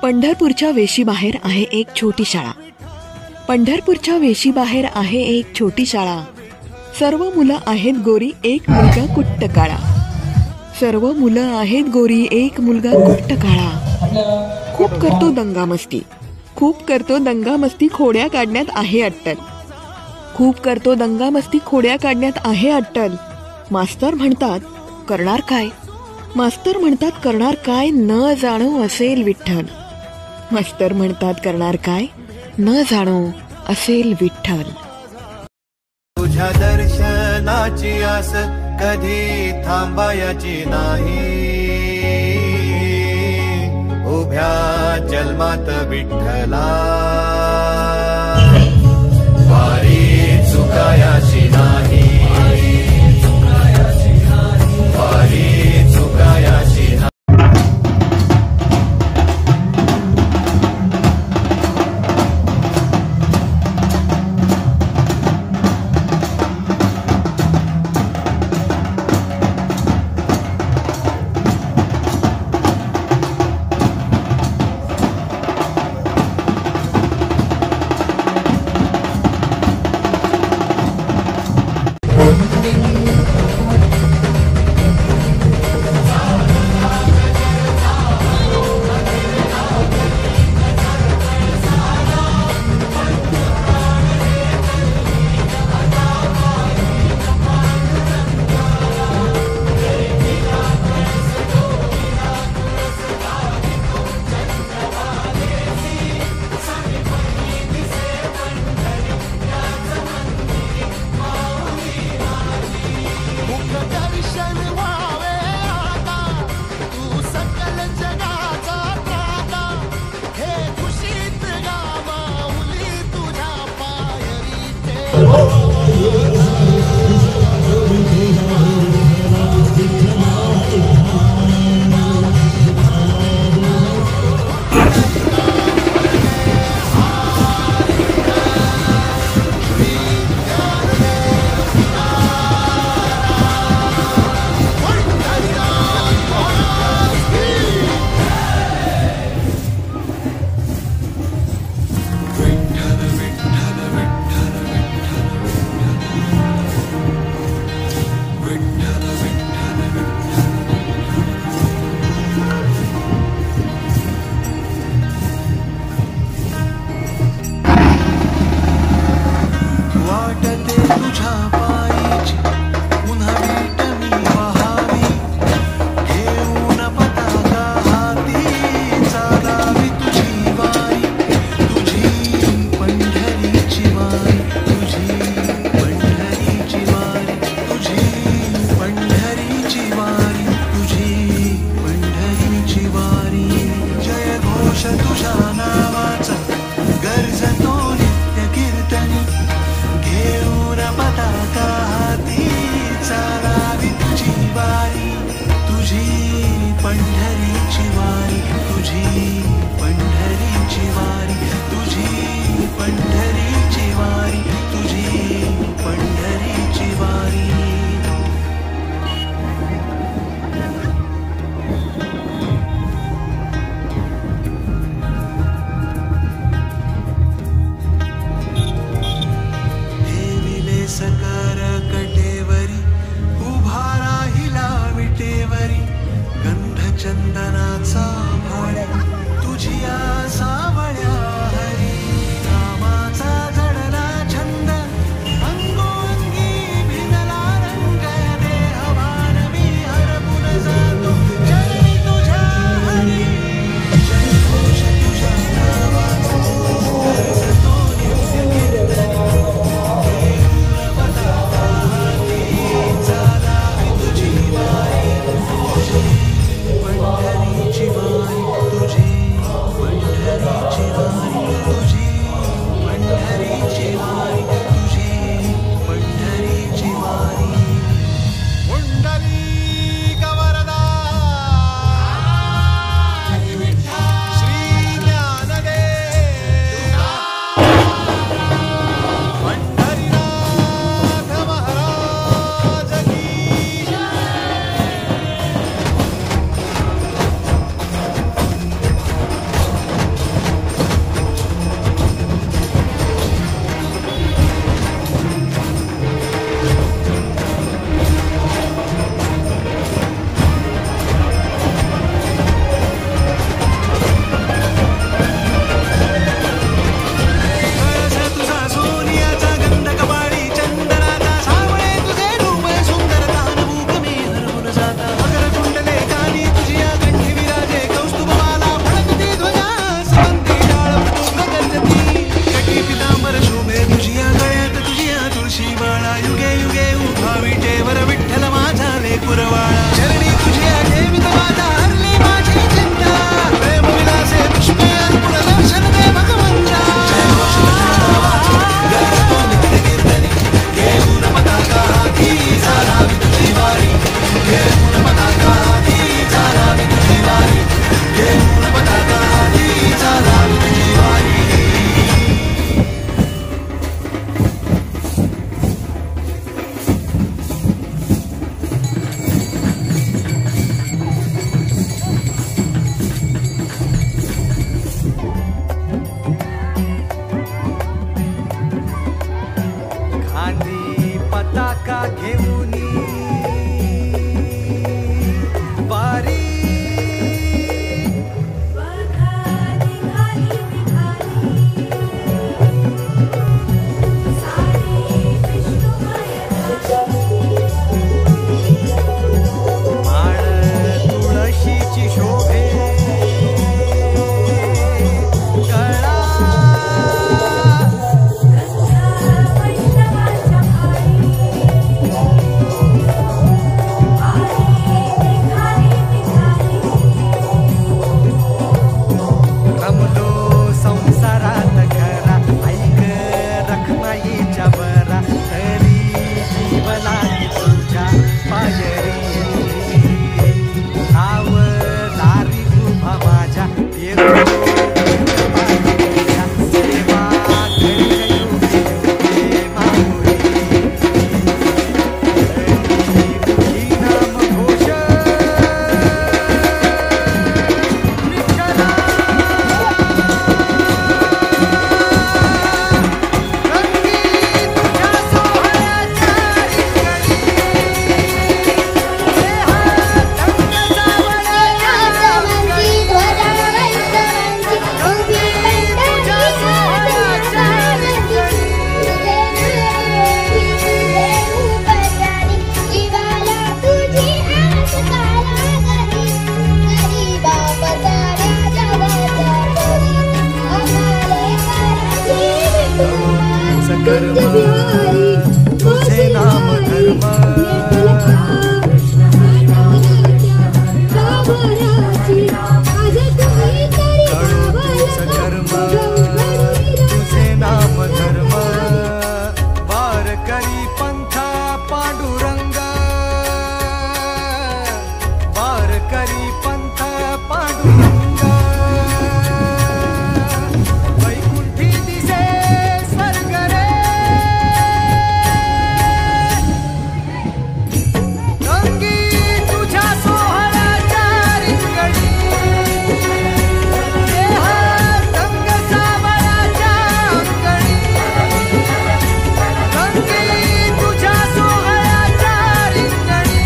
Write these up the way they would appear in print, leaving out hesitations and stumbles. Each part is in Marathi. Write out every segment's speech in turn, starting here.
पंढरपूरच्या वेशीबाहेर आहे एक छोटी शाळा. पंढरपूरच्या वेशीबाहेर आहे एक छोटी शाळा. सर्व मुलं आहेत गोरी, एक मुलगा कुट्ट काळा. सर्व मुलं आहेत गोरी, एक मुलगा कुट्ट काळा. खूप करतो दंगामस्ती, खूप करतो दंगामस्ती, खोड्या काढण्यात आहे अट्टल. खूप करतो दंगामस्ती, खोड्या काढण्यात आहे अट्टल. मास्तर म्हणतात करणार काय, मास्तर म्हणतात करणार काय, न जाणो असेल विठ्ठल. मास्तर म्हणतात करणार काय, न जाणो असेल विठ्ठल. तुझ्या दर्शनाची आस कधी थांबायची नाही. उभ्या जन्मात विठ्ठला वारी चुकायाची नाही. वारी चुकायाची नाही. घेऊनी वारी माळ तुळशीची शोभे गळा रमलो संसारात खरा ऐक रखमाईच्या बरा तरी जीवनात तुझ्या पायरी नाव दारी उभा माझ्या सेवा नाम घोष तुझे नाम धर्म कर्म तुझे नाम धर्म वार करी पंथा पांडुरंग वार करी पंथा पांडुरंग वैकुंठी दिसे स्वर्ग रे रंगी तुझ्या सोहळ्याच्या रिंगणी देह रंग सावळ्याच्या अंगणी रंगी तुझ्या सोहळ्याच्या रिंगणी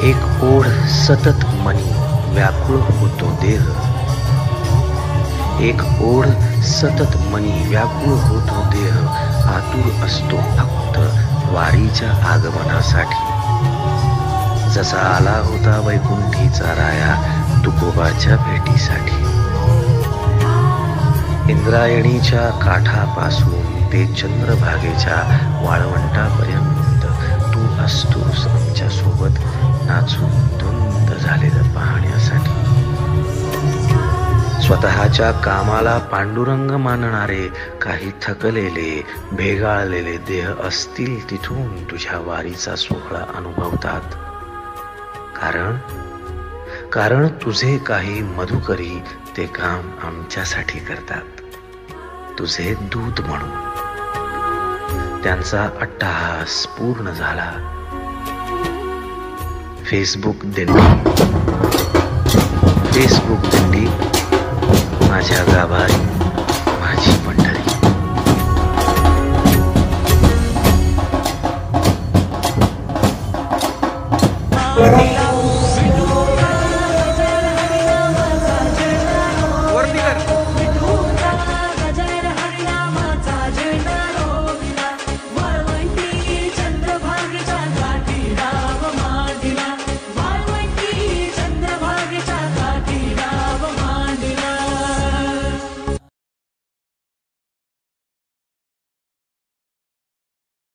एक ओढ सतत मनी व्याकुळ होतो देह एक ओढ सतत मनी व्याकुळ होतो देह आतुर असतो फक्त वारीच्या आगमनासाठी जसा आला होता वैकुंठीचा राया तुकोबाच्या भेटीसाठी इंद्रायणीच्या काठापासून ते चंद्रभागेच्या वाळवंटापर्यंत तू असतोस आमच्या सोबत नाचून धुंद झालेलं पाहण्यासाठी स्वतःच्या कामाला पांडुरंग मानणारे काही थकलेले भेगाळलेले देह असतील तिथून तुझ्या वारीचा सोहळा अनुभवतात कारण तुझे काही मधुकरी ते काम आमच्यासाठी करतात तुझे दूत म्हणून त्यांचा अट्टहास पूर्ण झाला फेसबुक दिंडी माझ्या गाभारी